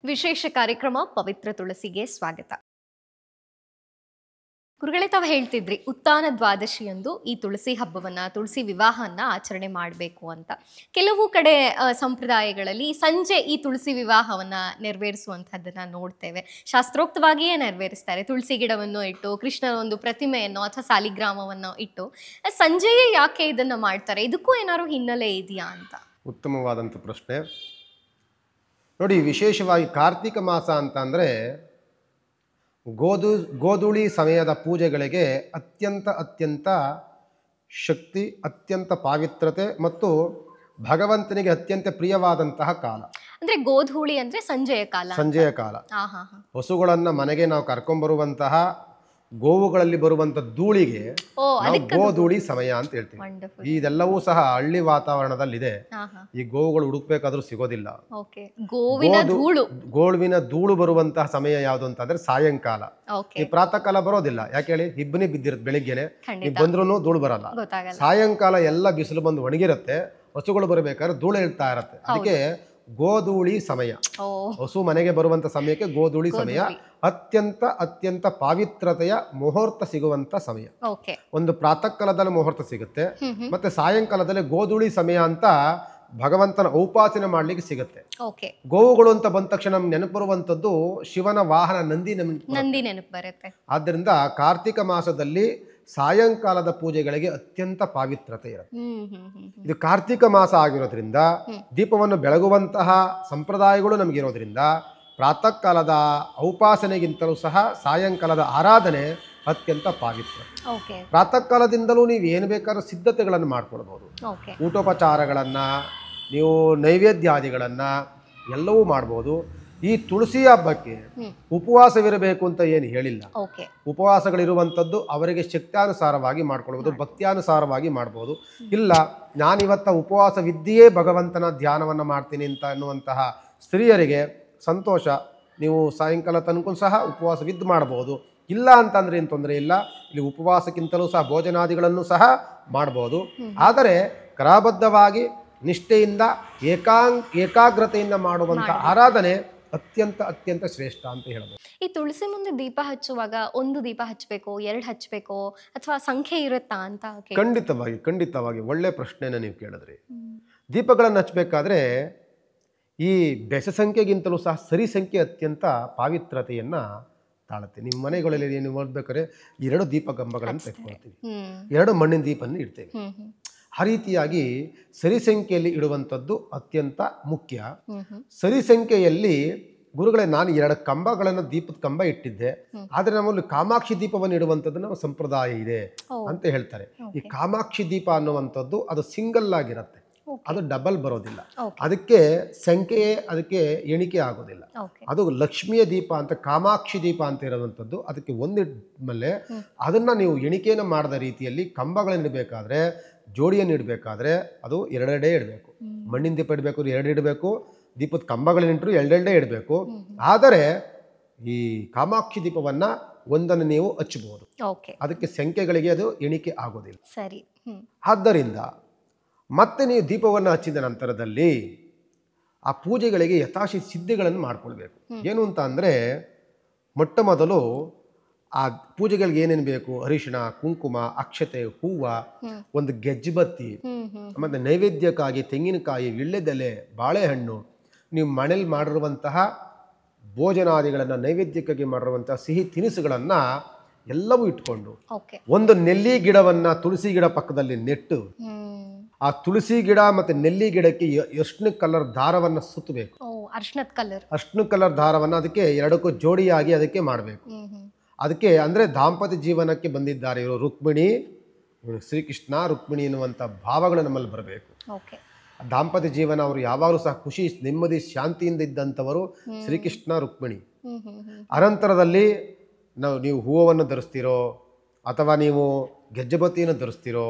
ವಿಶೇಷ ಕಾರ್ಯಕ್ರಮ ಪವಿತ್ರ ತುಳಸಿಗೆ ಸ್ವಾಗತ. ಗುರುಗಳೇ, ತಾವು ಹೇಳ್ತಿದ್ರಿ ಉತ್ಥಾನ ದ್ವಾದಶಿಯಂದು ಈ ತುಳಸಿ ಹಬ್ಬವನ್ನ, ತುಳಸಿ ವಿವಾಹವನ್ನ ಆಚರಣೆ ಮಾಡಬೇಕು ಅಂತ. ಕೆಲವು ಕಡೆ ಸಂಪ್ರದಾಯಗಳಲ್ಲಿ ಸಂಜೆ ಈ ತುಳಸಿ ವಿವಾಹವನ್ನ ನೆರವೇರಿಸುವಂತಹದ್ದನ್ನ ನೋಡ್ತೇವೆ. ಶಾಸ್ತ್ರೋಕ್ತವಾಗಿಯೇ ನೆರವೇರಿಸ್ತಾರೆ. ತುಳಸಿ ಗಿಡವನ್ನು ಇಟ್ಟು, ಕೃಷ್ಣನ ಒಂದು ಪ್ರತಿಮೆಯನ್ನು ಅಥವಾ ಸಾಲಿಗ್ರಾಮವನ್ನು ಇಟ್ಟು ಸಂಜೆಯೇ ಯಾಕೆ ಇದನ್ನ ಮಾಡ್ತಾರೆ? ಇದಕ್ಕೂ ಏನಾದ್ರು ಹಿನ್ನೆಲೆ ಇದೆಯಾ ಅಂತ? ಉತ್ತಮವಾದಂಥ ಪ್ರಶ್ನೆ. ನೋಡಿ, ವಿಶೇಷವಾಗಿ ಕಾರ್ತಿಕ ಮಾಸ ಅಂತ ಅಂದರೆ ಗೋಧೂಳಿ ಸಮಯದ ಪೂಜೆಗಳಿಗೆ ಅತ್ಯಂತ ಶಕ್ತಿ, ಅತ್ಯಂತ ಪಾವಿತ್ರತೆ ಮತ್ತು ಭಗವಂತನಿಗೆ ಅತ್ಯಂತ ಪ್ರಿಯವಾದಂತಹ ಕಾಲ. ಅಂದ್ರೆ ಗೋಧೂಳಿ ಅಂದ್ರೆ ಸಂಜೆಯ ಕಾಲ. ಹಸುಗಳನ್ನು ಮನೆಗೆ ನಾವು ಕರ್ಕೊಂಡ್ಬರುವಂತಹ ಗೋವುಗಳಲ್ಲಿ ಬರುವಂಥ ಧೂಳಿಗೆ ನಾವು ಗೋಧೂಳಿ ಸಮಯ ಅಂತ ಹೇಳ್ತೀವಿ. ಇದೆಲ್ಲವೂ ಸಹ ಹಳ್ಳಿ ವಾತಾವರಣದಲ್ಲಿದೆ. ಈ ಗೋವುಗಳು ಹುಡುಕ್ಬೇಕಾದ್ರೂ ಸಿಗೋದಿಲ್ಲ. ಗೋವಿನ ಧೂಳು ಬರುವಂತಹ ಸಮಯ ಯಾವುದು ಅಂತಂದ್ರೆ ಸಾಯಂಕಾಲ. ಈ ಪ್ರಾತಃ ಕಾಲ ಬರೋದಿಲ್ಲ. ಯಾಕೆ ಹೇಳಿ? ಇಬ್ಬನಿ ಬಿದ್ದಿರುತ್ತೆ. ಬೆಳಿಗ್ಗೆನೆ ಬಂದ್ರೂ ಧೂಳು ಬರಲ್ಲ. ಸಾಯಂಕಾಲ ಎಲ್ಲ ಬಿಸಿಲು ಬಂದು ಒಣಗಿರುತ್ತೆ. ಹಸುಗಳು ಬರಬೇಕಾದ್ರೆ ಧೂಳು ಇಳ್ತಾ ಇರತ್ತೆ. ಅದಕ್ಕೆ ಗೋಧೂಳಿ ಸಮಯ, ಹಸು ಮನೆಗೆ ಬರುವಂತ ಸಮಯಕ್ಕೆ ಗೋಧೂಳಿ ಸಮಯ. ಅತ್ಯಂತ ಪಾವಿತ್ರತೆಯ ಮುಹೂರ್ತ ಸಿಗುವಂತ ಸಮಯ. ಒಂದು ಪ್ರಾತಃ ಕಾಲದಲ್ಲಿ ಮುಹೂರ್ತ ಸಿಗುತ್ತೆ, ಮತ್ತೆ ಸಾಯಂಕಾಲದಲ್ಲಿ ಗೋಧೂಳಿ ಸಮಯ ಅಂತ ಭಗವಂತನ ಉಪಾಸನೆ ಮಾಡ್ಲಿಕ್ಕೆ ಸಿಗುತ್ತೆ. ಗೋವುಗಳು ಅಂತ ಬಂದ ತಕ್ಷಣ ನಮ್ಗೆ ನೆನಪು ಬರುವಂತದ್ದು ಶಿವನ ವಾಹನ ನಂದಿ ನೆನಪು ಬರುತ್ತೆ. ಆದ್ದರಿಂದ ಕಾರ್ತಿಕ ಮಾಸದಲ್ಲಿ ಸಾಯಂಕಾಲದ ಪೂಜೆಗಳಿಗೆ ಅತ್ಯಂತ ಪಾವಿತ್ರತೆ ಇರುತ್ತೆ. ಇದು ಕಾರ್ತಿಕ ಮಾಸ ಆಗಿರೋದ್ರಿಂದ ದೀಪವನ್ನು ಬೆಳಗುವಂತಹ ಸಂಪ್ರದಾಯಗಳು ನಮಗಿರೋದ್ರಿಂದ ಪ್ರಾತಃ ಕಾಲದ ಉಪಾಸನೆಗಿಂತಲೂ ಸಹ ಸಾಯಂಕಾಲದ ಆರಾಧನೆ ಅತ್ಯಂತ ಪಾವಿತ್ರ. ಪ್ರಾತಃ ಕಾಲದಿಂದಲೂ ನೀವು ಏನು ಬೇಕಾದ್ರೂ ಸಿದ್ಧತೆಗಳನ್ನು ಮಾಡ್ಕೊಳ್ಬಹುದು. ಊಟೋಪಚಾರಗಳನ್ನ, ನೀವು ನೈವೇದ್ಯಾದಿಗಳನ್ನ ಎಲ್ಲವೂ ಮಾಡ್ಬೋದು. ಈ ತುಳಸಿ ಹಬ್ಬಕ್ಕೆ ಉಪವಾಸವಿರಬೇಕು ಅಂತ ಏನು ಹೇಳಿಲ್ಲ. ಉಪವಾಸಗಳಿರುವಂಥದ್ದು ಅವರಿಗೆ ಶಕ್ತ್ಯಾನುಸಾರವಾಗಿ ಮಾಡ್ಕೊಳ್ಬೋದು, ಭಕ್ತ್ಯಾನುಸಾರವಾಗಿ ಮಾಡ್ಬೋದು. ಇಲ್ಲ, ನಾನಿವತ್ತ ಉಪವಾಸವಿದ್ದೀಯೇ ಭಗವಂತನ ಧ್ಯಾನವನ್ನು ಮಾಡ್ತೀನಿ ಅಂತ ಅನ್ನುವಂತಹ ಸ್ತ್ರೀಯರಿಗೆ ಸಂತೋಷ. ನೀವು ಸಾಯಂಕಾಲ ತನಕ ಸಹ ಉಪವಾಸವಿದ್ದು ಮಾಡಬಹುದು. ಇಲ್ಲ ಅಂತಂದ್ರೆ ಏನು ತೊಂದರೆ ಇಲ್ಲ. ಇಲ್ಲಿ ಉಪವಾಸಕ್ಕಿಂತಲೂ ಸಹ ಭೋಜನಾದಿಗಳನ್ನು ಸಹ ಮಾಡ್ಬೋದು. ಆದರೆ ಕ್ರಮಬದ್ಧವಾಗಿ ನಿಷ್ಠೆಯಿಂದ ಏಕಾಗ್ರತೆಯಿಂದ ಮಾಡುವಂಥ ಆರಾಧನೆ ಅತ್ಯಂತ ಶ್ರೇಷ್ಠ ಅಂತ ಹೇಳಬಹುದು. ಈ ತುಳಸಿ ಮುಂದೆ ದೀಪ ಹಚ್ಚುವಾಗ ಒಂದು ದೀಪ ಹಚ್ಚಬೇಕೋ, ಎರಡು ಹಚ್ಚಬೇಕೋ, ಅಥವಾ ಸಂಖ್ಯೆ ಇರುತ್ತಾ ಅಂತ? ಖಂಡಿತವಾಗಿ ಒಳ್ಳೆ ಪ್ರಶ್ನೆನ ನೀವು ಕೇಳಿದ್ರಿ. ದೀಪಗಳನ್ನು ಹಚ್ಚಬೇಕಾದ್ರೆ ಈ ಬೆಸ ಸಂಖ್ಯೆಗಿಂತಲೂ ಸಹ ಸರಿ ಸಂಖ್ಯೆ ಅತ್ಯಂತ ಪಾವಿತ್ರತೆಯನ್ನ ತಾಳುತ್ತೆ. ನಿಮ್ಮ ಮನೆಗಳಲ್ಲಿ ನೀವು ಓದ್ಬೇಕಾದ್ರೆ 2 ದೀಪ ಕಂಬಗಳನ್ನು ತೆಗೆದುಕೊಳ್ತೀವಿ, 2 ಮಣ್ಣಿನ ದೀಪವನ್ನು ಇಡ್ತೇವೆ. ಆ ರೀತಿಯಾಗಿ ಸರಿ ಸಂಖ್ಯೆಯಲ್ಲಿ ಇಡುವಂಥದ್ದು ಅತ್ಯಂತ ಮುಖ್ಯ. ಸರಿ ಸಂಖ್ಯೆಯಲ್ಲಿ ಗುರುಗಳೇ, ನಾನು 2 ಕಂಬಗಳನ್ನು ದೀಪದ ಕಂಬ ಇಟ್ಟಿದ್ದೆ, ಆದರೆ ನಮ್ಮಲ್ಲಿ ಕಾಮಾಕ್ಷಿ ದೀಪವನ್ನು ಇಡುವಂಥದ್ದು ನಮ್ಮ ಸಂಪ್ರದಾಯ ಇದೆ ಅಂತ ಹೇಳ್ತಾರೆ. ಈ ಕಾಮಾಕ್ಷಿ ದೀಪ ಅನ್ನುವಂಥದ್ದು ಅದು ಸಿಂಗಲ್ ಆಗಿರುತ್ತೆ, ಅದು ಡಬಲ್ ಬರೋದಿಲ್ಲ. ಅದಕ್ಕೆ ಅದಕ್ಕೆ ಎಣಿಕೆ ಆಗೋದಿಲ್ಲ. ಅದು ಲಕ್ಷ್ಮಿಯ ದೀಪ ಅಂತ, ಕಾಮಾಕ್ಷಿ ದೀಪ ಅಂತ ಇರುವಂಥದ್ದು. ಅದಕ್ಕೆ ಒಂದಿದ್ಮೇಲೆ ಅದನ್ನ ನೀವು ಎಣಿಕೆಯನ್ನು ಮಾಡದ ರೀತಿಯಲ್ಲಿ ಕಂಬಗಳನ್ನು ಇಡಬೇಕಾದ್ರೆ, ಜೋಡಿಯನ್ನು ಇಡಬೇಕಾದ್ರೆ ಅದು 2 ಇಡಬೇಕು. ಮಣ್ಣಿನ ದೀಪ ಇಡಬೇಕು 2 ಇಡಬೇಕು, ದೀಪದ ಕಂಬಗಳನ್ನಿಟ್ಟರು 2 ಇಡಬೇಕು. ಆದರೆ ಈ ಕಾಮಾಕ್ಷಿ ದೀಪವನ್ನ ಒಂದನ್ನು ನೀವು ಹಚ್ಚಬಹುದು. ಅದಕ್ಕೆ ಸಂಖ್ಯೆಗಳಿಗೆ ಅದು ಎಣಿಕೆ ಆಗೋದಿಲ್ಲ. ಸರಿ. ಆದ್ದರಿಂದ ಮತ್ತೆ ನೀವು ದೀಪವನ್ನು ಹಚ್ಚಿದ ನಂತರದಲ್ಲಿ ಆ ಪೂಜೆಗಳಿಗೆ ಯಥಾಶಕ್ತಿ ಸಿದ್ಧಿಗಳನ್ನು ಮಾಡ್ಕೊಳ್ಬೇಕು. ಏನು ಅಂತ ಅಂದರೆ, ಮೊಟ್ಟ ಮೊದಲು ಆ ಪೂಜೆಗಳಿಗೆ ಏನೇನು ಬೇಕು? ಅರಿಶಿಣ, ಕುಂಕುಮ, ಅಕ್ಷತೆ, ಹೂವ, ಒಂದು ಗೆಜ್ಜೆಬತ್ತಿ, ಮತ್ತು ನೈವೇದ್ಯಕ್ಕಾಗಿ ತೆಂಗಿನಕಾಯಿ, ವಿಳ್ಳೆದೆಲೆ, ಬಾಳೆಹಣ್ಣು, ನೀವು ಮನೇಲಿ ಮಾಡಿರುವಂತಹ ಭೋಜನಾದಿಗಳನ್ನು, ನೈವೇದ್ಯಕ್ಕಾಗಿ ಮಾಡಿರುವಂತಹ ಸಿಹಿ ತಿನಿಸುಗಳನ್ನು ಎಲ್ಲವೂ ಇಟ್ಕೊಂಡು ಒಂದು ನೆಲ್ಲಿ ಗಿಡವನ್ನು ತುಳಸಿ ಗಿಡ ಪಕ್ಕದಲ್ಲಿ ನೆಟ್ಟು ಆ ತುಳಸಿ ಗಿಡ ಮತ್ತೆ ನೆಲ್ಲಿ ಗಿಡಕ್ಕೆ ಅರ್ಶಿನ ಕಲರ್ ದಾರವನ್ನು ಸುತ್ತಬೇಕು. ಅರ್ಶಿನ ಕಲರ್ ದಾರವನ್ನು ಅದಕ್ಕೆ 2ಕ್ಕೂ ಜೋಡಿಯಾಗಿ ಅದಕ್ಕೆ ಮಾಡಬೇಕು. ಅದಕ್ಕೆ ಅಂದರೆ ದಾಂಪತ್ಯ ಜೀವನಕ್ಕೆ ಬಂದಿದ್ದಾರೆ ಇವರು ರುಕ್ಮಿಣಿ, ಶ್ರೀಕೃಷ್ಣ, ರುಕ್ಮಿಣಿ ಎನ್ನುವಂಥ ಭಾವಗಳು ನಮ್ಮಲ್ಲಿ ಬರಬೇಕು. ದಾಂಪತ್ಯ ಜೀವನ ಅವರು ಯಾವಾಗಲೂ ಸಹ ಖುಷಿ, ನೆಮ್ಮದಿ, ಶಾಂತಿಯಿಂದ ಇದ್ದಂಥವರು ಶ್ರೀಕೃಷ್ಣ, ರುಕ್ಮಿಣಿ. ಅನಂತರದಲ್ಲಿ ನೀವು ಹೂವನ್ನು ಧರಿಸ್ತೀರೋ ಅಥವಾ ನೀವು ಗೆಜ್ಜೆಬತ್ತಿಯನ್ನು ಧರಿಸ್ತೀರೋ,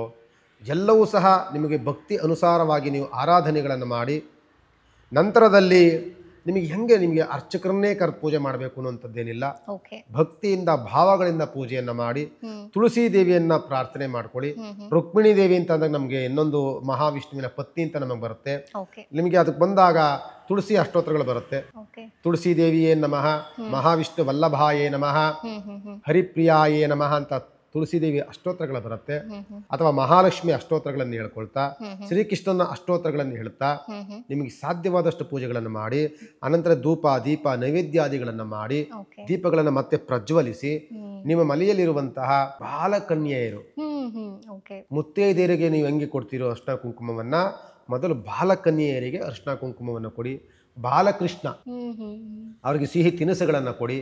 ಎಲ್ಲವೂ ಸಹ ನಿಮಗೆ ಭಕ್ತಿ ಅನುಸಾರವಾಗಿ ನೀವು ಆರಾಧನೆಗಳನ್ನು ಮಾಡಿ, ನಂತರದಲ್ಲಿ ನಿಮಗೆ ಹೆಂಗೆ ನಿಮಗೆ ಅರ್ಚಕರನ್ನೇ ಪೂಜೆ ಮಾಡಬೇಕು ಅನ್ನುವಂಥದ್ದೇನಿಲ್ಲ. ಓಕೆ. ಭಕ್ತಿಯಿಂದ ಭಾವಗಳಿಂದ ಪೂಜೆಯನ್ನ ಮಾಡಿ ತುಳಸಿ ದೇವಿಯನ್ನ ಪ್ರಾರ್ಥನೆ ಮಾಡ್ಕೊಳ್ಳಿ. ರುಕ್ಮಿಣಿ ದೇವಿ ಅಂತ ಅಂದಾಗ ನಮಗೆ ಇನ್ನೊಂದು ಮಹಾವಿಷ್ಣುವಿನ ಪತ್ನಿ ಅಂತ ನಮಗೆ ಬರುತ್ತೆ. ಓಕೆ. ನಿಮಗೆ ಅದಕ್ಕೆ ಬಂದಾಗ ತುಳಸಿ ಅಷ್ಟೋತ್ರಗಳು ಬರುತ್ತೆ. ಓಕೆ. ತುಳಸಿ ದೇವಿಯೇ ನಮಃ, ಮಹಾವಿಷ್ಣು ವಲ್ಲಭಾಯೇ ನಮಃ, ಹರಿಪ್ರಿಯಾಯೇ ನಮಃ ಅಂತ ತುಳಸಿ ದೇವಿ ಅಷ್ಟೋತ್ರಗಳು ಬರುತ್ತೆ. ಅಥವಾ ಮಹಾಲಕ್ಷ್ಮಿ ಅಷ್ಟೋತ್ರಗಳನ್ನು ಹೇಳ್ಕೊಳ್ತಾ ಶ್ರೀಕೃಷ್ಣನ ಅಷ್ಟೋತ್ರಗಳನ್ನು ಹೇಳ್ತಾ ನಿಮಗೆ ಸಾಧ್ಯವಾದಷ್ಟು ಪೂಜೆಗಳನ್ನು ಮಾಡಿ, ಅನಂತರ ಧೂಪ ದೀಪ ನೈವೇದ್ಯಾದಿಗಳನ್ನು ಮಾಡಿ ದೀಪಗಳನ್ನು ಮತ್ತೆ ಪ್ರಜ್ವಲಿಸಿ ನಿಮ್ಮ ಮನೆಯಲ್ಲಿರುವಂತಹ ಬಾಲಕನ್ಯೆಯರು ಮುತ್ತೈದೆಯರಿಗೆ ನೀವು ಹೆಂಗೆ ಕೊಡ್ತೀರೋ ಅರ್ಶಿನ ಕುಂಕುಮವನ್ನ ಮೊದಲು ಬಾಲಕನ್ಯೆಯರಿಗೆ ಅರ್ಶಿನ ಕುಂಕುಮವನ್ನು ಕೊಡಿ. ಬಾಲಕೃಷ್ಣ ಅವರಿಗೆ ಸಿಹಿ ತಿನಿಸುಗಳನ್ನು ಕೊಡಿ.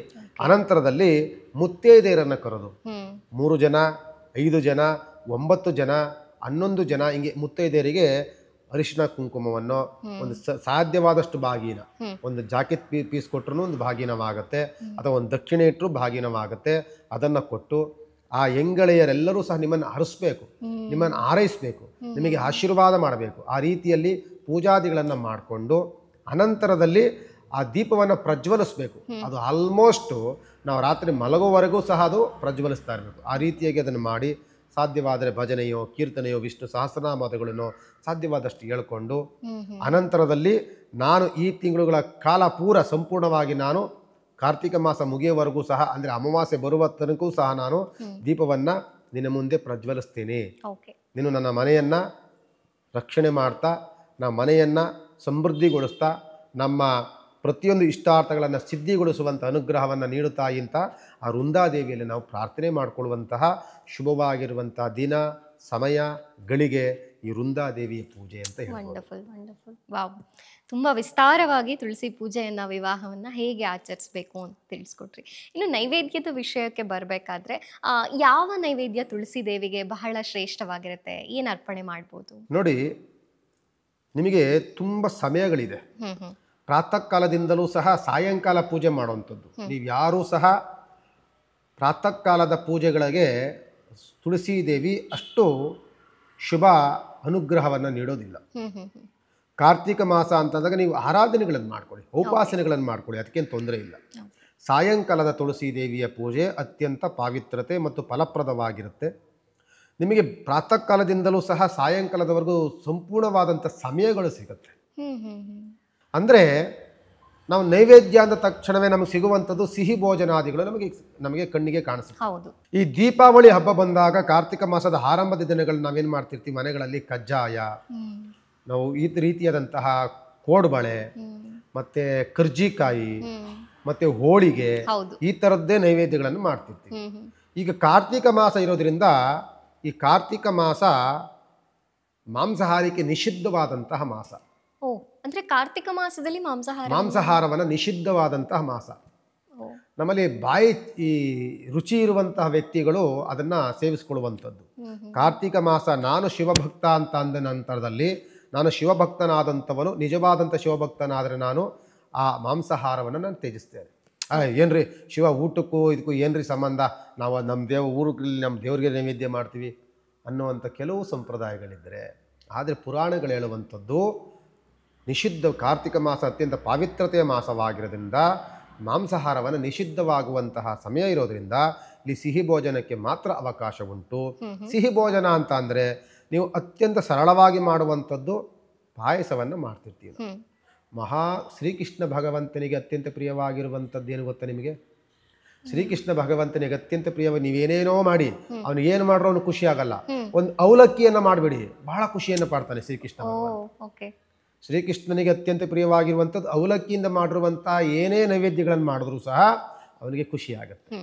ಅನಂತರದಲ್ಲಿ ಮುತ್ತೈದೆಯರನ್ನು ಕರೆದು 3 ಜನ 5 ಜನ 9 ಜನ 11 ಜನ ಹಿಂಗೆ ಮುತ್ತೈದೆಯರಿಗೆ ಅರಿಶಿನ ಕುಂಕುಮವನ್ನು ಒಂದು ಸಾಧ್ಯವಾದಷ್ಟು ಬಾಗಿನ, ಒಂದು ಜಾಕೆಟ್ ಪೀಸ್ ಕೊಟ್ಟರು ಒಂದು ಭಾಗಿನವಾಗುತ್ತೆ, ಅಥವಾ ಒಂದು ದಕ್ಷಿಣೆ ಇಟ್ಟರು ಭಾಗಿನವಾಗುತ್ತೆ. ಅದನ್ನು ಕೊಟ್ಟು ಆ ಹೆಂಗಳೆಯರೆಲ್ಲರೂ ಸಹ ನಿಮ್ಮನ್ನು ಹರಿಸ್ಬೇಕು, ನಿಮ್ಮನ್ನು ಆರೈಸಬೇಕು, ನಿಮಗೆ ಆಶೀರ್ವಾದ ಮಾಡಬೇಕು. ಆ ರೀತಿಯಲ್ಲಿ ಪೂಜಾದಿಗಳನ್ನು ಮಾಡಿಕೊಂಡು ಅನಂತರದಲ್ಲಿ ಆ ದೀಪವನ್ನು ಪ್ರಜ್ವಲಿಸಬೇಕು. ಅದು ಆಲ್ಮೋಸ್ಟು ನಾವು ರಾತ್ರಿ ಮಲಗುವವರೆಗೂ ಸಹ ಅದು ಪ್ರಜ್ವಲಿಸ್ತಾ ಇರಬೇಕು. ಆ ರೀತಿಯಾಗಿ ಅದನ್ನು ಮಾಡಿ ಸಾಧ್ಯವಾದರೆ ಭಜನೆಯೋ ಕೀರ್ತನೆಯೋ ವಿಷ್ಣು ಸಹಸ್ರನಾಮಗಳನ್ನು ಸಾಧ್ಯವಾದಷ್ಟು ಹೇಳ್ಕೊಂಡು ಅನಂತರದಲ್ಲಿ ನಾನು ಈ ತಿಂಗಳುಗಳ ಕಾಲ ಪೂರ ಸಂಪೂರ್ಣವಾಗಿ ನಾನು ಕಾರ್ತಿಕ ಮಾಸ ಮುಗಿಯುವವರೆಗೂ ಸಹ, ಅಂದರೆ ಅಮಾವಾಸ್ಯೆ ಬರುವ ತನಕೂ ಸಹ ನಾನು ದೀಪವನ್ನು ನಿನ್ನ ಮುಂದೆ ಪ್ರಜ್ವಲಿಸ್ತೀನಿ. ನೀನು ನನ್ನ ಮನೆಯನ್ನು ರಕ್ಷಣೆ ಮಾಡ್ತಾ, ನಮ್ಮ ಮನೆಯನ್ನು ಸಮೃದ್ಧಿಗೊಳಿಸ್ತಾ, ನಮ್ಮ ಪ್ರತಿಯೊಂದು ಇಷ್ಟಾರ್ಥಗಳನ್ನು ಸಿದ್ಧಿಗೊಳಿಸುವಂಥ ಅನುಗ್ರಹವನ್ನು ನೀಡುತ್ತಾಯಿ ಅಂತ ಆ ವೃಂದಾದೇವಿಯಲ್ಲಿ ನಾವು ಪ್ರಾರ್ಥನೆ ಮಾಡಿಕೊಳ್ಳುವಂತಹ ಶುಭವಾಗಿರುವಂಥ ದಿನ, ಸಮಯ, ಗಳಿಗೆ ಈ ವೃಂದಾದೇವಿಯ ಪೂಜೆ ಅಂತ ಹೇಳಿ. Wonderful wonderful. ವಾವ್, ತುಂಬ ವಿಸ್ತಾರವಾಗಿ ತುಳಸಿ ಪೂಜೆಯನ್ನು, ವಿವಾಹವನ್ನು ಹೇಗೆ ಆಚರಿಸಬೇಕು ಅಂತ ತಿಳಿಸ್ಕೊಟ್ರಿ. ಇನ್ನು ನೈವೇದ್ಯದ ವಿಷಯಕ್ಕೆ ಬರಬೇಕಾದ್ರೆ ಯಾವ ನೈವೇದ್ಯ ತುಳಸಿ ದೇವಿಗೆ ಬಹಳ ಶ್ರೇಷ್ಠವಾಗಿರುತ್ತೆ? ಏನು ಅರ್ಪಣೆ ಮಾಡ್ಬೋದು? ನೋಡಿ, ನಿಮಗೆ ತುಂಬ ಸಮಯಗಳಿದೆ. ಪ್ರಾತಃ ಕಾಲದಿಂದಲೂ ಸಹ ಸಾಯಂಕಾಲ ಪೂಜೆ ಮಾಡುವಂಥದ್ದು. ನೀವು ಯಾರೂ ಸಹ ಪ್ರಾತಃ ಕಾಲದ ಪೂಜೆಗಳಿಗೆ ತುಳಸಿ ದೇವಿ ಅಷ್ಟು ಶುಭ ಅನುಗ್ರಹವನ್ನು ನೀಡೋದಿಲ್ಲ. ಕಾರ್ತಿಕ ಮಾಸ ಅಂತಂದಾಗ ನೀವು ಆರಾಧನೆಗಳನ್ನು ಮಾಡ್ಕೊಳ್ಳಿ, ಉಪಾಸನೆಗಳನ್ನು ಮಾಡ್ಕೊಳ್ಳಿ, ಅದಕ್ಕೇನು ತೊಂದರೆ ಇಲ್ಲ. ಸಾಯಂಕಾಲದ ತುಳಸಿ ದೇವಿಯ ಪೂಜೆ ಅತ್ಯಂತ ಪಾವಿತ್ರತೆ ಮತ್ತು ಫಲಪ್ರದವಾಗಿರುತ್ತೆ. ನಿಮಗೆ ಪ್ರಾತಃ ಕಾಲದಿಂದಲೂ ಸಹ ಸಾಯಂಕಾಲದವರೆಗೂ ಸಂಪೂರ್ಣವಾದಂಥ ಸಮಯಗಳು ಸಿಗುತ್ತೆ. ಅಂದರೆ ನಾವು ನೈವೇದ್ಯ ಅಂದ ತಕ್ಷಣವೇ ನಮಗೆ ಸಿಗುವಂಥದ್ದು ಸಿಹಿ ಭೋಜನಾದಿಗಳು ನಮಗೆ ಕಣ್ಣಿಗೆ ಕಾಣಿಸುತ್ತೆ. ಈ ದೀಪಾವಳಿ ಹಬ್ಬ ಬಂದಾಗ ಕಾರ್ತಿಕ ಮಾಸದ ಆರಂಭದ ದಿನಗಳು ನಾವೇನು ಮಾಡ್ತಿರ್ತೀವಿ, ಮನೆಗಳಲ್ಲಿ ಕಜ್ಜಾಯ, ನಾವು ಈ ರೀತಿಯಾದಂತಹ ಕೋಡ್ಬಳೆ, ಮತ್ತೆ ಕರ್ಜಿಕಾಯಿ, ಮತ್ತೆ ಹೋಳಿಗೆ, ಈ ಥರದ್ದೇ ನೈವೇದ್ಯಗಳನ್ನು ಮಾಡ್ತಿರ್ತೀವಿ. ಈಗ ಕಾರ್ತಿಕ ಮಾಸ ಇರೋದ್ರಿಂದ ಈ ಕಾರ್ತಿಕ ಮಾಸ ಮಾಂಸಾಹಾರಕ್ಕೆ ನಿಷಿದ್ಧವಾದಂತಹ ಮಾಸ. ಅಂದ್ರೆ ಕಾರ್ತಿಕ ಮಾಸದಲ್ಲಿ ಮಾಂಸಾಹಾರವನ್ನು ನಿಷಿದ್ಧವಾದಂತಹ ಮಾಸ. ನಮ್ಮಲ್ಲಿ ಈ ರುಚಿ ಇರುವಂತಹ ವ್ಯಕ್ತಿಗಳು ಅದನ್ನ ಸೇವಿಸಿಕೊಳ್ಳುವಂಥದ್ದು. ಕಾರ್ತಿಕ ಮಾಸ ನಾನು ಶಿವಭಕ್ತ ಅಂತ ಅಂದ ನಂತರದಲ್ಲಿ, ನಾನು ಶಿವಭಕ್ತನಾದಂಥವನು, ನಿಜವಾದಂಥ ಶಿವಭಕ್ತನಾದರೆ ನಾನು ಆ ಮಾಂಸಾಹಾರವನ್ನು ನಾನು ತ್ಯಜಿಸ್ತೇನೆ. ಏನ್ರಿ ಶಿವ ಊಟಕ್ಕೂ ಇದಕ್ಕೂ ಏನ್ರಿ ಸಂಬಂಧ, ನಾವು ನಮ್ಮ ಊರಿಗೆ ನಮ್ಮ ದೇವರಿಗೆ ನೈವೇದ್ಯ ಮಾಡ್ತೀವಿ ಅನ್ನುವಂಥ ಕೆಲವು ಸಂಪ್ರದಾಯಗಳಿದ್ದರೆ, ಆದರೆ ಪುರಾಣಗಳು ಹೇಳುವಂಥದ್ದು ನಿಷಿದ್ಧ, ಕಾರ್ತಿಕ ಮಾಸ ಅತ್ಯಂತ ಪಾವಿತ್ರತೆಯ ಮಾಸವಾಗಿರೋದ್ರಿಂದ ಮಾಂಸಾಹಾರವನ್ನು ನಿಷಿದ್ಧವಾಗುವಂತಹ ಸಮಯ ಇರೋದ್ರಿಂದ ಇಲ್ಲಿ ಸಿಹಿ ಭೋಜನಕ್ಕೆ ಮಾತ್ರ ಅವಕಾಶ ಉಂಟು. ಸಿಹಿ ಭೋಜನ ಅಂತ ಅಂದರೆ ನೀವು ಅತ್ಯಂತ ಸರಳವಾಗಿ ಮಾಡುವಂಥದ್ದು ಪಾಯಸವನ್ನು ಮಾಡ್ತಿರ್ತೀವಿ. ಶ್ರೀಕೃಷ್ಣ ಭಗವಂತನಿಗೆ ಅತ್ಯಂತ ಪ್ರಿಯವಾಗಿರುವಂಥದ್ದು ಏನು ಗೊತ್ತಾ ನಿಮಗೆ? ಶ್ರೀಕೃಷ್ಣ ಭಗವಂತನಿಗೆ ಅತ್ಯಂತ ಪ್ರಿಯವಾಗಿ ನೀವೇನೇನೋ ಮಾಡಿ ಅವನು ಏನು ಮಾಡ್ರೋ ಅವನು ಖುಷಿ ಆಗಲ್ಲ. ಒಂದು ಅವಲಕ್ಕಿಯನ್ನು ಮಾಡಿಬಿಡಿ, ಬಹಳ ಖುಷಿಯನ್ನು ಪಡ್ತಾನೆ ಶ್ರೀಕೃಷ್ಣ. ಶ್ರೀಕೃಷ್ಣನಿಗೆ ಅತ್ಯಂತ ಪ್ರಿಯವಾಗಿರುವಂಥದ್ದು ಅವಲಕ್ಕಿಯಿಂದ ಮಾಡಿರುವಂತಹ ಏನೇ ನೈವೇದ್ಯಗಳನ್ನು ಮಾಡಿದ್ರು ಸಹ ಅವನಿಗೆ ಖುಷಿ ಆಗುತ್ತೆ.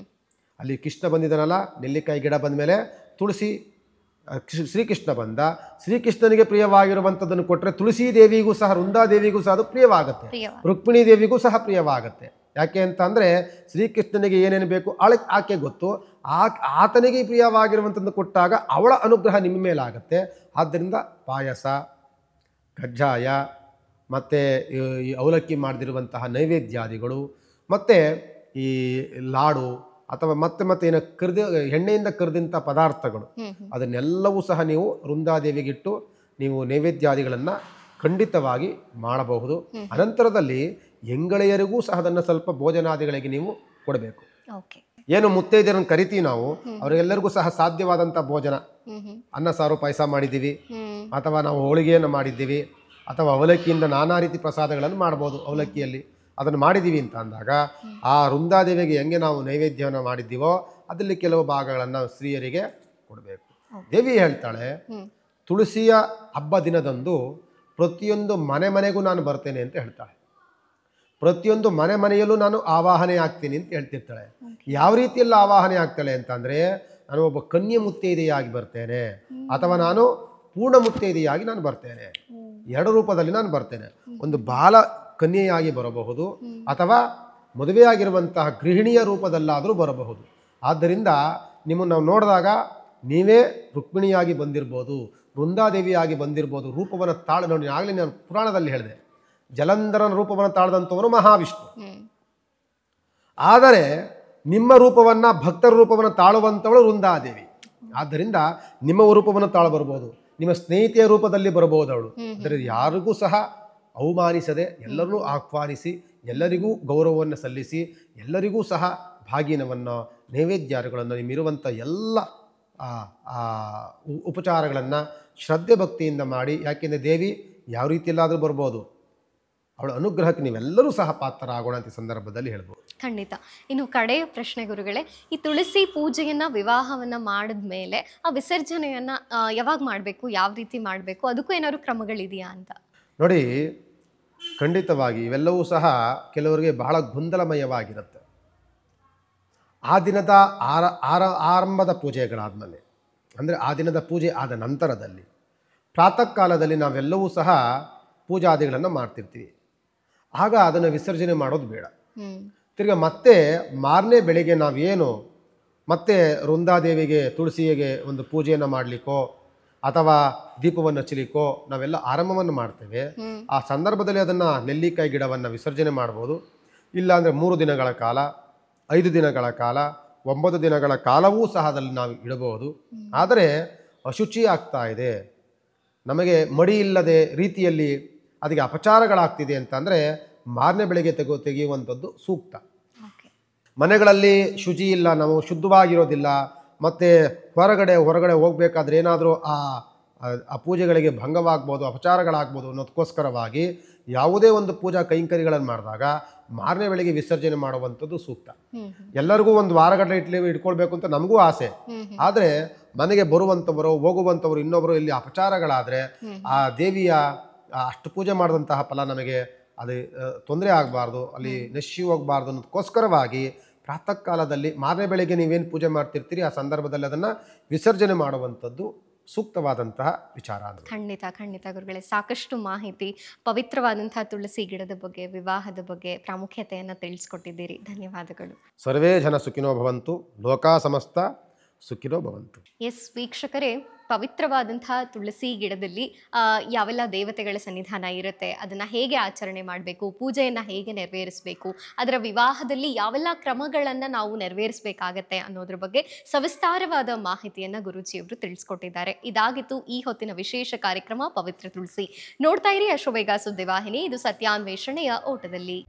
ಅಲ್ಲಿ ಕೃಷ್ಣ ಬಂದಿದ್ದಾನಲ್ಲ, ನೆಲ್ಲಿಕಾಯಿ ಗಿಡ ಬಂದ ಮೇಲೆ ತುಳಸಿ ಶ್ರೀಕೃಷ್ಣ ಬಂದ, ಶ್ರೀಕೃಷ್ಣನಿಗೆ ಪ್ರಿಯವಾಗಿರುವಂಥದ್ದನ್ನು ಕೊಟ್ಟರೆ ತುಳಸಿ ದೇವಿಗೂ ಸಹ, ವೃಂದಾದೇವಿಗೂ ಸಹ ಅದು ಪ್ರಿಯವಾಗುತ್ತೆ, ರುಕ್ಮಿಣಿ ದೇವಿಗೂ ಸಹ ಪ್ರಿಯವಾಗುತ್ತೆ. ಯಾಕೆ ಅಂತ ಅಂದರೆ ಶ್ರೀಕೃಷ್ಣನಿಗೆ ಏನೇನು ಬೇಕು ಆಕೆ ಗೊತ್ತು. ಆತನಿಗೆ ಪ್ರಿಯವಾಗಿರುವಂಥದ್ದು ಕೊಟ್ಟಾಗ ಅವಳ ಅನುಗ್ರಹ ನಿಮ್ಮ ಮೇಲಾಗುತ್ತೆ. ಆದ್ದರಿಂದ ಪಾಯಸ, ಕಜ್ಜಾಯ, ಮತ್ತು ಈ ಅವಲಕ್ಕಿ ಮಾಡಿದಿರುವಂತಹ ನೈವೇದ್ಯಾದಿಗಳು, ಮತ್ತು ಈ ಲಾಡು ಅಥವಾ ಮತ್ತೆ ಏನು ಎಣ್ಣೆಯಿಂದ ಕರೆದಂಥ ಪದಾರ್ಥಗಳು, ಅದನ್ನೆಲ್ಲವೂ ಸಹ ನೀವು ವೃಂದಾದೇವಿಗಿಟ್ಟು ನೀವು ನೈವೇದ್ಯಾದಿಗಳನ್ನು ಖಂಡಿತವಾಗಿ ಮಾಡಬಹುದು. ಅನಂತರದಲ್ಲಿ ಎಂಗಳೆಯರಿಗೂ ಸಹ ಅದನ್ನು ಸ್ವಲ್ಪ ಭೋಜನಾದಿಗಳಿಗೆ ನೀವು ಕೊಡಬೇಕು. ಓಕೆ. ಏನು ಮುತ್ತೈದೆಯರನ್ನು ಕರಿತೀವಿ ನಾವು, ಅವರಿಗೆಲ್ಲರಿಗೂ ಸಹ ಸಾಧ್ಯವಾದಂಥ ಭೋಜನ, ಅನ್ನ ಸಾರು ಪಾಯಸ ಮಾಡಿದ್ದೀವಿ, ಅಥವಾ ನಾವು ಹೋಳಿಗೆಯನ್ನು ಮಾಡಿದ್ದೀವಿ, ಅಥವಾ ಅವಲಕ್ಕಿಯಿಂದ ನಾನಾ ರೀತಿ ಪ್ರಸಾದಗಳನ್ನು ಮಾಡ್ಬೋದು. ಅವಲಕ್ಕಿಯಲ್ಲಿ ಅದನ್ನು ಮಾಡಿದ್ದೀವಿ ಅಂತ ಅಂದಾಗ ಆ ವೃಂದಾದೇವಿಗೆ ಹೆಂಗೆ ನಾವು ನೈವೇದ್ಯವನ್ನು ಮಾಡಿದ್ದೀವೋ ಅದರಲ್ಲಿ ಕೆಲವು ಭಾಗಗಳನ್ನು ಸ್ತ್ರೀಯರಿಗೆ ಕೊಡಬೇಕು. ದೇವಿ ಹೇಳ್ತಾಳೆ, ತುಳಸಿಯ ಹಬ್ಬ ದಿನದಂದು ಪ್ರತಿಯೊಂದು ಮನೆ ಮನೆಗೂ ನಾನು ಬರ್ತೇನೆ ಅಂತ ಹೇಳ್ತಾಳೆ. ಪ್ರತಿಯೊಂದು ಮನೆ ಮನೆಯಲ್ಲೂ ನಾನು ಆವಾಹನೆ ಆಗ್ತೀನಿ ಅಂತ ಹೇಳ್ತಿರ್ತಾಳೆ. ಯಾವ ರೀತಿಯಲ್ಲಿ ಆವಾಹನೆ ಆಗ್ತಾಳೆ ಅಂತಂದರೆ, ನಾನು ಒಬ್ಬ ಕನ್ಯೆ ಮುತ್ತೈದೆಯಾಗಿ ಬರ್ತೇನೆ, ಅಥವಾ ನಾನು ಪೂರ್ಣ ಮುತ್ತೈದೆಯಾಗಿ ನಾನು ಬರ್ತೇನೆ. ಎರಡು ರೂಪದಲ್ಲಿ ನಾನು ಬರ್ತೇನೆ. ಒಂದು ಬಾಲ ಕನ್ಯೆಯಾಗಿ ಬರಬಹುದು, ಅಥವಾ ಮದುವೆಯಾಗಿರುವಂತಹ ಗೃಹಿಣಿಯ ರೂಪದಲ್ಲಾದರೂ ಬರಬಹುದು. ಆದ್ದರಿಂದ ನಿಮ್ಮನ್ನು ನಾವು ನೋಡಿದಾಗ ನೀವೇ ರುಕ್ಮಿಣಿಯಾಗಿ ಬಂದಿರ್ಬೋದು, ವೃಂದಾದೇವಿಯಾಗಿ ಬಂದಿರ್ಬೋದು. ರೂಪವನ್ನು ತಾಳು ನೋಡಿ, ಆಗಲೇ ನಾನು ಪುರಾಣದಲ್ಲಿ ಹೇಳಿದೆ, ಜಲಂಧರನ ರೂಪವನ್ನು ತಾಳದಂಥವನು ಮಹಾವಿಷ್ಣು. ಆದರೆ ನಿಮ್ಮ ರೂಪವನ್ನು, ಭಕ್ತರ ರೂಪವನ್ನು ತಾಳುವಂಥವಳು ವೃಂದಾದೇವಿ. ಆದ್ದರಿಂದ ನಿಮ್ಮ ರೂಪವನ್ನು ತಾಳು ಬರ್ಬೋದು, ನಿಮ್ಮ ಸ್ನೇಹಿತೆಯ ರೂಪದಲ್ಲಿ ಬರಬಹುದು ಅವಳು. ಅಂದರೆ ಯಾರಿಗೂ ಸಹ ಅವಮಾನಿಸದೆ ಎಲ್ಲರನ್ನೂ ಆಹ್ವಾನಿಸಿ, ಎಲ್ಲರಿಗೂ ಗೌರವವನ್ನು ಸಲ್ಲಿಸಿ, ಎಲ್ಲರಿಗೂ ಸಹ ಭಾಗಿನವನ್ನು, ನೈವೇದ್ಯಾದಿಗಳನ್ನು, ನಿಮ್ಮಿರುವಂಥ ಎಲ್ಲ ಉಪಚಾರಗಳನ್ನು ಶ್ರದ್ಧೆ ಭಕ್ತಿಯಿಂದ ಮಾಡಿ. ಯಾಕೆಂದರೆ ದೇವಿ ಯಾವ ರೀತಿಯಲ್ಲಾದರೂ ಬರ್ಬೋದು, ಅವಳ ಅನುಗ್ರಹಕ್ಕೆ ನೀವೆಲ್ಲರೂ ಸಹ ಪಾತ್ರರಾಗೋಣ ಅಂತ ಸಂದರ್ಭದಲ್ಲಿ ಹೇಳ್ಬೋದು. ಖಂಡಿತ. ಇನ್ನು ಕಡೆಯ ಪ್ರಶ್ನೆ ಗುರುಗಳೇ, ಈ ತುಳಸಿ ಪೂಜೆಯನ್ನು, ವಿವಾಹವನ್ನು ಮಾಡಿದ ಮೇಲೆ ಆ ವಿಸರ್ಜನೆಯನ್ನು ಯಾವಾಗ ಮಾಡಬೇಕು, ಯಾವ ರೀತಿ ಮಾಡಬೇಕು, ಅದಕ್ಕೂ ಏನಾದ್ರು ಕ್ರಮಗಳಿದೆಯಾ ಅಂತ? ನೋಡಿ, ಖಂಡಿತವಾಗಿ ಇವೆಲ್ಲವೂ ಸಹ ಕೆಲವರಿಗೆ ಬಹಳ ಗೊಂದಲಮಯವಾಗಿರುತ್ತೆ. ಆ ದಿನದ ಆರಂಭದ ಪೂಜೆಗಳಾದಮೇಲೆ, ಅಂದರೆ ಆ ದಿನದ ಪೂಜೆ ಆದ ನಂತರದಲ್ಲಿ, ಪ್ರಾತಃ ಕಾಲದಲ್ಲಿ ನಾವೆಲ್ಲವೂ ಸಹ ಪೂಜಾದಿಗಳನ್ನು ಮಾಡ್ತಿರ್ತೀವಿ. ಆಗ ಅದನ್ನು ವಿಸರ್ಜನೆ ಮಾಡೋದು ಬೇಡ. ತಿರ್ಗಿ ಮತ್ತೆ ಮಾರನೇ ಬೆಳಿಗ್ಗೆ ನಾವೇನು ಮತ್ತೆ ವೃಂದಾದೇವಿಗೆ, ತುಳಸಿಗೆ ಒಂದು ಪೂಜೆಯನ್ನು ಮಾಡಲಿಕ್ಕೋ ಅಥವಾ ದೀಪವನ್ನು ಹಚ್ಚಲಿಕ್ಕೋ ನಾವೆಲ್ಲ ಆರಂಭವನ್ನು ಮಾಡ್ತೇವೆ. ಆ ಸಂದರ್ಭದಲ್ಲಿ ಅದನ್ನು ನೆಲ್ಲಿಕಾಯಿ ಗಿಡವನ್ನು ವಿಸರ್ಜನೆ ಮಾಡ್ಬೋದು. ಇಲ್ಲಾಂದರೆ 3 ದಿನಗಳ ಕಾಲ, 5 ದಿನಗಳ ಕಾಲ, 9 ದಿನಗಳ ಕಾಲವೂ ಸಹ ಅದರಲ್ಲಿ ನಾವು ಇಡಬಹುದು. ಆದರೆ ಅಶುಚಿ ಆಗ್ತಾ ಇದೆ, ನಮಗೆ ಮಡಿ ಇಲ್ಲದೆ ರೀತಿಯಲ್ಲಿ ಅದಕ್ಕೆ ಅಪಚಾರಗಳಾಗ್ತಿದೆ ಅಂತಂದರೆ ಮಾರನೇ ಬೆಳಗ್ಗೆ ತೆಗೆಯುವಂಥದ್ದು ಸೂಕ್ತ. ಮನೆಗಳಲ್ಲಿ ಶುಚಿ ಇಲ್ಲ, ನಾವು ಶುದ್ಧವಾಗಿರೋದಿಲ್ಲ, ಮತ್ತು ಹೊರಗಡೆ ಹೋಗಬೇಕಾದ್ರೆ ಏನಾದರೂ ಆ ಪೂಜೆಗಳಿಗೆ ಭಂಗವಾಗ್ಬೋದು, ಅಪಚಾರಗಳಾಗ್ಬೋದು ಅನ್ನೋದಕ್ಕೋಸ್ಕರವಾಗಿ ಯಾವುದೇ ಒಂದು ಪೂಜಾ ಕೈಂಕರ್ಯಗಳನ್ನು ಮಾಡಿದಾಗ ಮಾರನೇ ಬೆಳಗ್ಗೆ ವಿಸರ್ಜನೆ ಮಾಡುವಂಥದ್ದು ಸೂಕ್ತ. ಎಲ್ಲರಿಗೂ ಒಂದು ವಾರಗಟ್ಟಲೆ ಇಟ್ಕೊಳ್ಬೇಕು ಅಂತ ನಮಗೂ ಆಸೆ. ಆದರೆ ಮನೆಗೆ ಬರುವಂಥವರು, ಹೋಗುವಂಥವರು ಇನ್ನೊಬ್ಬರು ಇಲ್ಲಿ ಅಪಚಾರಗಳಾದರೆ ಆ ದೇವಿಯ ಅಷ್ಟು ಪೂಜೆ ಮಾಡಿದಂತಹ ಫಲ ನಮಗೆ ಅದು ತೊಂದರೆ ಆಗಬಾರ್ದು, ಅಲ್ಲಿ ನಶಿ ಹೋಗಬಾರ್ದು ಅನ್ನೋದಕ್ಕೋಸ್ಕರವಾಗಿ ಪ್ರಾತಃ ಕಾಲದಲ್ಲಿ ಮಾರನೇ ಬೆಳಗ್ಗೆ ನೀವೇನು ಪೂಜೆ ಮಾಡ್ತಿರ್ತೀರಿ ಆ ಸಂದರ್ಭದಲ್ಲಿ ಅದನ್ನು ವಿಸರ್ಜನೆ ಮಾಡುವಂಥದ್ದು ಸೂಕ್ತವಾದಂತಹ ವಿಚಾರ. ಖಂಡಿತ ಖಂಡಿತ ಗುರುಗಳೇ, ಸಾಕಷ್ಟು ಮಾಹಿತಿ, ಪವಿತ್ರವಾದಂತಹ ತುಳಸಿ ಗಿಡದ ಬಗ್ಗೆ, ವಿವಾಹದ ಬಗ್ಗೆ ಪ್ರಾಮುಖ್ಯತೆಯನ್ನು ತಿಳಿಸ್ಕೊಟ್ಟಿದ್ದೀರಿ. ಧನ್ಯವಾದಗಳು. ಸರ್ವೇ ಜನ ಸುಖಿನೋ ಭವಂತು, ಲೋಕಾ ಸಮಸ್ತ ಸುಖಿನೋ ಭವಂತು. ಎಸ್ ವೀಕ್ಷಕರೇ, ಪವಿತ್ರವಾದಂತಹ ತುಳಸಿ ಗಿಡದಲ್ಲಿ ಯಾವೆಲ್ಲ ದೇವತೆಗಳ ಸನ್ನಿಧಾನ ಇರುತ್ತೆ, ಅದನ್ನು ಹೇಗೆ ಆಚರಣೆ ಮಾಡಬೇಕು, ಪೂಜೆಯನ್ನು ಹೇಗೆ ನೆರವೇರಿಸಬೇಕು, ಅದರ ವಿವಾಹದಲ್ಲಿ ಯಾವೆಲ್ಲ ಕ್ರಮಗಳನ್ನು ನಾವು ನೆರವೇರಿಸಬೇಕಾಗತ್ತೆ ಅನ್ನೋದ್ರ ಬಗ್ಗೆ ಸವಿಸ್ತಾರವಾದ ಮಾಹಿತಿಯನ್ನು ಗುರೂಜಿಯವರು ತಿಳಿಸ್ಕೊಟ್ಟಿದ್ದಾರೆ. ಇದಾಗಿತ್ತು ಈ ಹೊತ್ತಿನ ವಿಶೇಷ ಕಾರ್ಯಕ್ರಮ ಪವಿತ್ರ ತುಳಸಿ. ನೋಡ್ತಾ ಇರಿ ಅಶ್ವವೇಗ ಸುದ್ದಿವಾಹಿನಿ. ಇದು ಸತ್ಯಾನ್ವೇಷಣೆಯ ಓಟದಲ್ಲಿ.